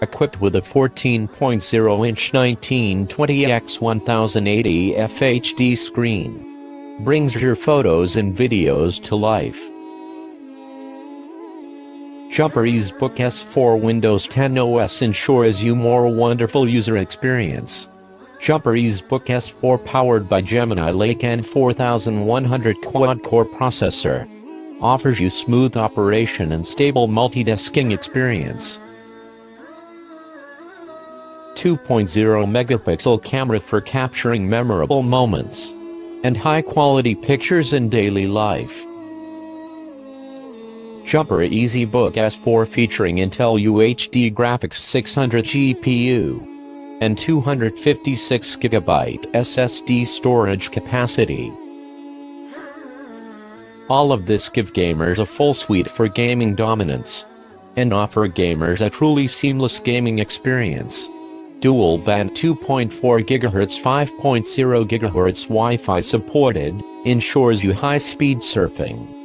Equipped with a 14.0-inch 1920x1080 FHD screen. Brings your photos and videos to life. Jumper EZbook S4 Windows 10 OS ensures you more wonderful user experience. Jumper EZbook S4 powered by Gemini Lake N4100 quad-core processor. Offers you smooth operation and stable multitasking experience. 2.0-megapixel camera for capturing memorable moments and high-quality pictures in daily life. Jumper EZbook S4 featuring Intel UHD Graphics 600 GPU and 256GB SSD storage capacity. All of this give gamers a full suite for gaming dominance and offer gamers a truly seamless gaming experience. Dual Band 2.4 GHz 5.0 GHz Wi-Fi supported ensures you high-speed surfing.